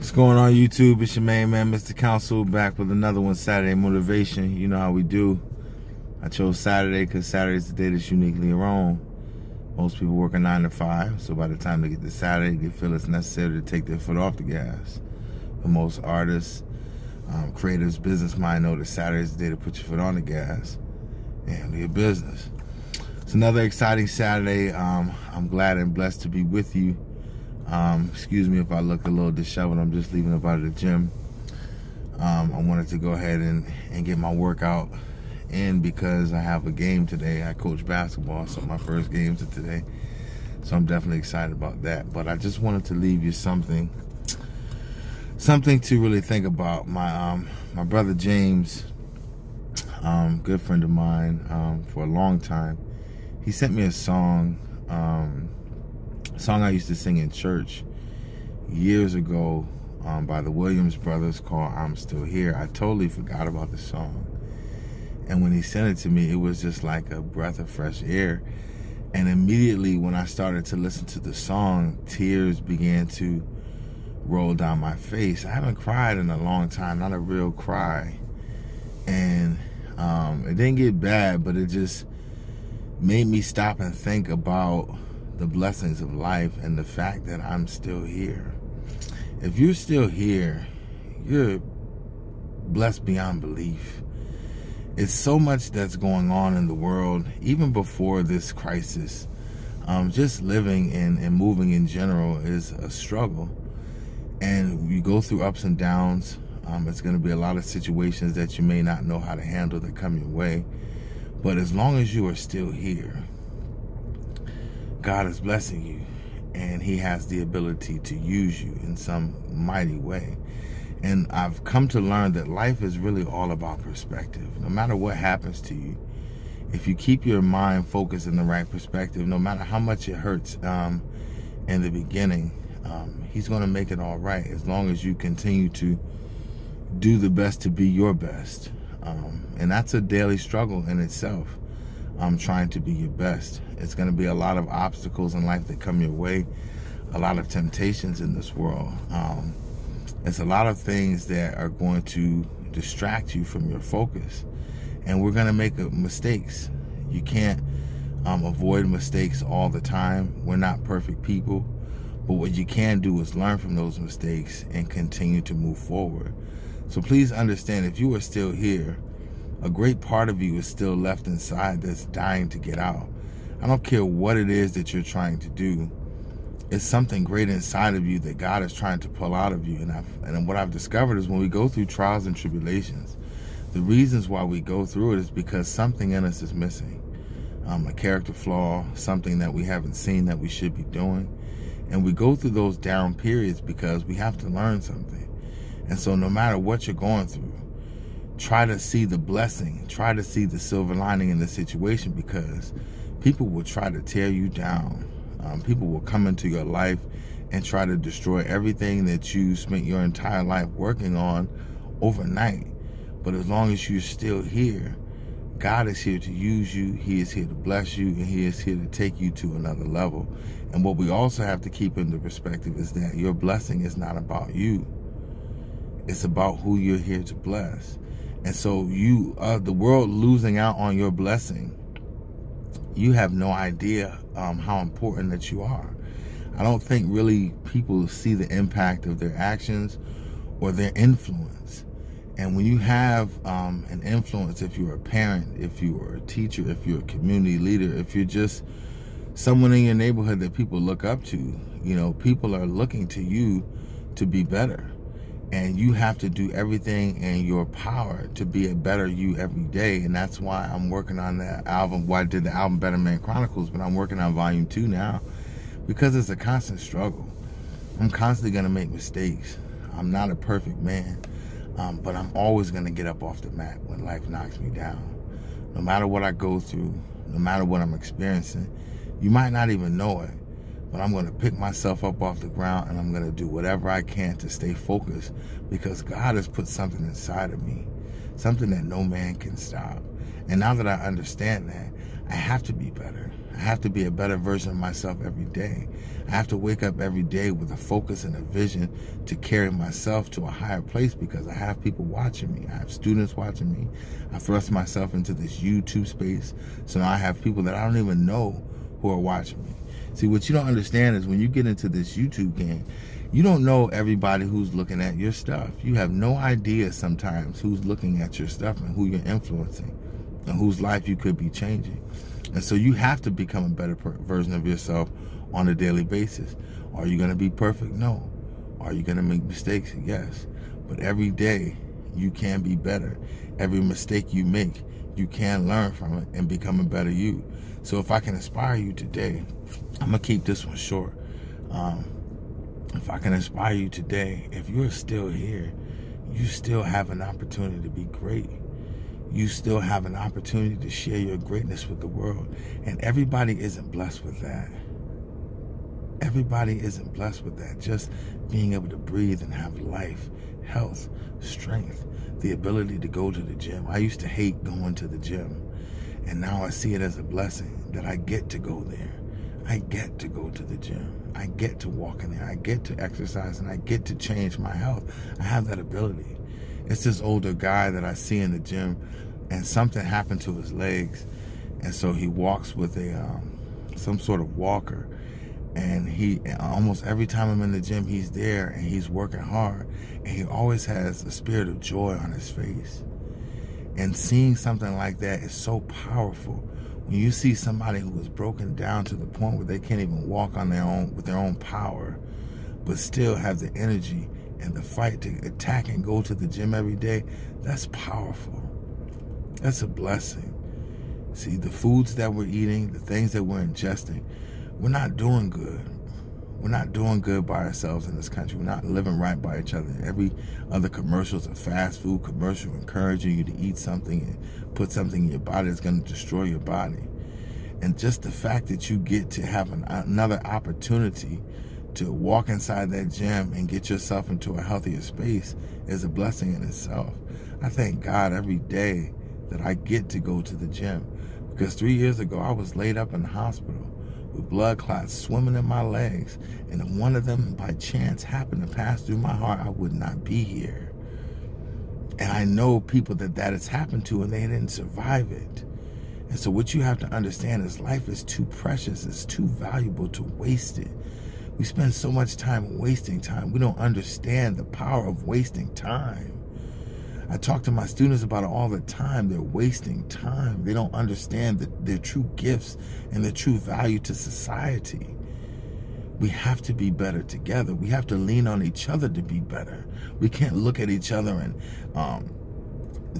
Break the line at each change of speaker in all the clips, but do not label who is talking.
What's going on, YouTube? It's your main man, Mr. Council, back with another one, Saturday Motivation. You know how we do. I chose Saturday because Saturday's the day that's uniquely your own. Most people work a 9 to 5, so by the time they get to Saturday, they feel it's necessary to take their foot off the gas. For most artists, creators, business mind know that Saturday's the day to put your foot on the gas and do your business. It's another exciting Saturday. I'm glad and blessed to be with you. Excuse me if I look a little disheveled. I'm just leaving up out of the gym. I wanted to go ahead and get my workout in because I have a game today. I coach basketball, so my first games are today. So I'm definitely excited about that. But I just wanted to leave you something to really think about. My brother James, good friend of mine for a long time, he sent me a song I used to sing in church years ago by the Williams brothers called I'm Still Here. I totally forgot about the song. And when he sent it to me, it was just like a breath of fresh air. And immediately when I started to listen to the song, tears began to roll down my face. I haven't cried in a long time, not a real cry. And it didn't get bad, but it just made me stop and think about the blessings of life and the fact that I'm still here. If you're still here, you're blessed beyond belief. It's so much that's going on in the world, even before this crisis. Just living and moving in general is a struggle. And you go through ups and downs. It's going to be a lot of situations that you may not know how to handle that come your way. But as long as you are still here, God is blessing you, and he has the ability to use you in some mighty way. And I've come to learn that life is really all about perspective. No matter what happens to you, if you keep your mind focused in the right perspective, no matter how much it hurts in the beginning, he's going to make it all right as long as you continue to do the best to be your best. And that's a daily struggle in itself. Trying to be your best. It's going to be a lot of obstacles in life that come your way, a lot of temptations in this world. It's a lot of things that are going to distract you from your focus, and we're going to make mistakes. You can't avoid mistakes all the time. We're not perfect people, but what you can do is learn from those mistakes and continue to move forward. So please understand, if you are still here, a great part of you is still left inside that's dying to get out. I don't care what it is that you're trying to do. It's something great inside of you that God is trying to pull out of you. And what I've discovered is when we go through trials and tribulations, the reasons why we go through it is because something in us is missing. A character flaw, something that we haven't seen that we should be doing. And we go through those down periods because we have to learn something. And so no matter what you're going through, try to see the blessing. Try to see the silver lining in the situation, because people will try to tear you down. People will come into your life and try to destroy everything that you spent your entire life working on overnight. But as long as you're still here, God is here to use you. He is here to bless you, and he is here to take you to another level. And what we also have to keep into perspective is that your blessing is not about you. It's about who you're here to bless. And so the world losing out on your blessing, you have no idea how important that you are. I don't think really people see the impact of their actions or their influence. And when you have an influence, if you're a parent, if you're a teacher, if you're a community leader, if you're just someone in your neighborhood that people look up to, people are looking to you to be better. And you have to do everything in your power to be a better you every day. And that's why I'm working on that album. Well, I did the album Better Man Chronicles, but I'm working on Volume 2 now, because it's a constant struggle. I'm constantly going to make mistakes. I'm not a perfect man, but I'm always going to get up off the mat when life knocks me down. No matter what I go through, no matter what I'm experiencing, you might not even know it, but I'm going to pick myself up off the ground, and I'm going to do whatever I can to stay focused, because God has put something inside of me, something that no man can stop. And now that I understand that, I have to be better. I have to be a better version of myself every day. I have to wake up every day with a focus and a vision to carry myself to a higher place, because I have people watching me. I have students watching me. I thrust myself into this YouTube space, so now I have people that I don't even know who are watching me. See, what you don't understand is when you get into this YouTube game, you don't know everybody who's looking at your stuff. You have no idea sometimes who's looking at your stuff and who you're influencing and whose life you could be changing. And so you have to become a better version of yourself on a daily basis. Are you going to be perfect? No. Are you going to make mistakes? Yes. But every day you can be better. Every mistake you make, you can learn from it and become a better you. So if I can inspire you today, I'm going to keep this one short. If I can inspire you today, if you're still here, you still have an opportunity to be great. You still have an opportunity to share your greatness with the world. And everybody isn't blessed with that. Everybody isn't blessed with that. Just being able to breathe and have life, health, strength, the ability to go to the gym. I used to hate going to the gym. And now I see it as a blessing that I get to go there. I get to go to the gym. I get to walk in there. I get to exercise, and I get to change my health. I have that ability. It's this older guy that I see in the gym, and something happened to his legs, and so he walks with a some sort of walker. And he, almost every time I'm in the gym, he's there and he's working hard, and he always has a spirit of joy on his face. And seeing something like that is so powerful. When you see somebody who is broken down to the point where they can't even walk on their own with their own power, but still have the energy and the fight to attack and go to the gym every day, that's powerful. That's a blessing. See, the foods that we're eating, the things that we're ingesting, we're not doing good. We're not doing good by ourselves in this country. We're not living right by each other. Every other commercial is a fast food commercial encouraging you to eat something and put something in your body that's going to destroy your body. And just the fact that you get to have another opportunity to walk inside that gym and get yourself into a healthier space is a blessing in itself. I thank God every day that I get to go to the gym, because 3 years ago I was laid up in the hospital with blood clots swimming in my legs, and if one of them by chance happened to pass through my heart, I would not be here. And I know people that has happened to, and they didn't survive it. And so what you have to understand is life is too precious, it's too valuable to waste it. We spend so much time wasting time. We don't understand the power of wasting time. I talk to my students about it all the time. They're wasting time. They don't understand their true gifts and their true value to society. We have to be better together. We have to lean on each other to be better. We can't look at each other and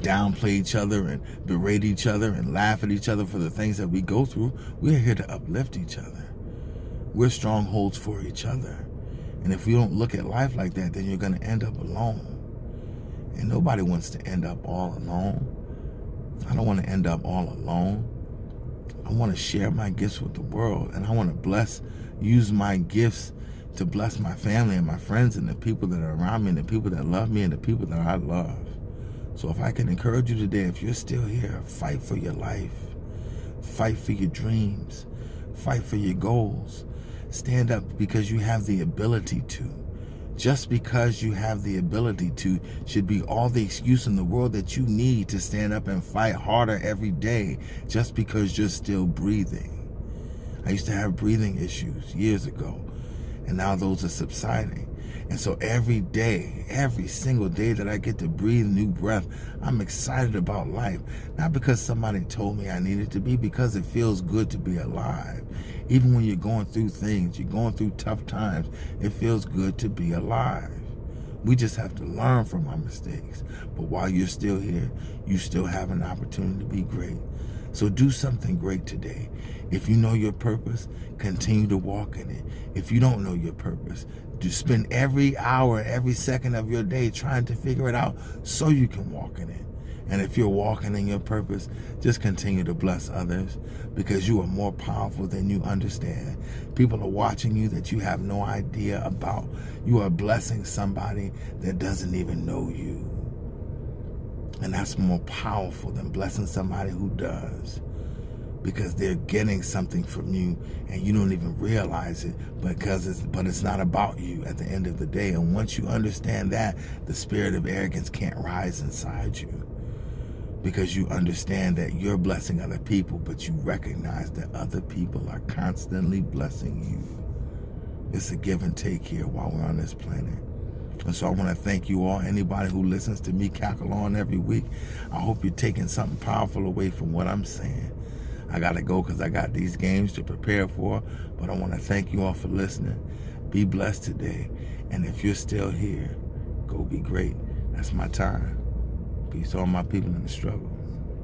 downplay each other and berate each other and laugh at each other for the things that we go through. We're here to uplift each other. We're strongholds for each other. And if we don't look at life like that, then you're going to end up alone. And nobody wants to end up all alone. I don't want to end up all alone. I want to share my gifts with the world, and I want to use my gifts to bless my family and my friends and the people that are around me and the people that love me and the people that I love. So if I can encourage you today, if you're still here, fight for your life. Fight for your dreams. Fight for your goals. Stand up because you have the ability to. Just because you have the ability to should be all the excuse in the world that you need to stand up and fight harder every day just because you're still breathing. I used to have breathing issues years ago, and now those are subsiding. And so every day, every single day that I get to breathe new breath, I'm excited about life. Not because somebody told me I needed to be, because it feels good to be alive. Even when you're going through things, you're going through tough times, it feels good to be alive. We just have to learn from our mistakes. But while you're still here, you still have an opportunity to be great. So do something great today. If you know your purpose, continue to walk in it. If you don't know your purpose, do spend every hour, every second of your day trying to figure it out so you can walk in it. And if you're walking in your purpose, just continue to bless others, because you are more powerful than you understand. People are watching you that you have no idea about. You are blessing somebody that doesn't even know you. And that's more powerful than blessing somebody who does. because they're getting something from you and you don't even realize it, but it's not about you at the end of the day. And once you understand that, the spirit of arrogance can't rise inside you, because you understand that you're blessing other people, but you recognize that other people are constantly blessing you. It's a give and take here while we're on this planet. And so I want to thank you all. Anybody who listens to me cackle on every week, I hope you're taking something powerful away from what I'm saying. I got to go because I got these games to prepare for, but I want to thank you all for listening. Be blessed today. And if you're still here, go be great. That's my time. Peace to all my people in the struggle.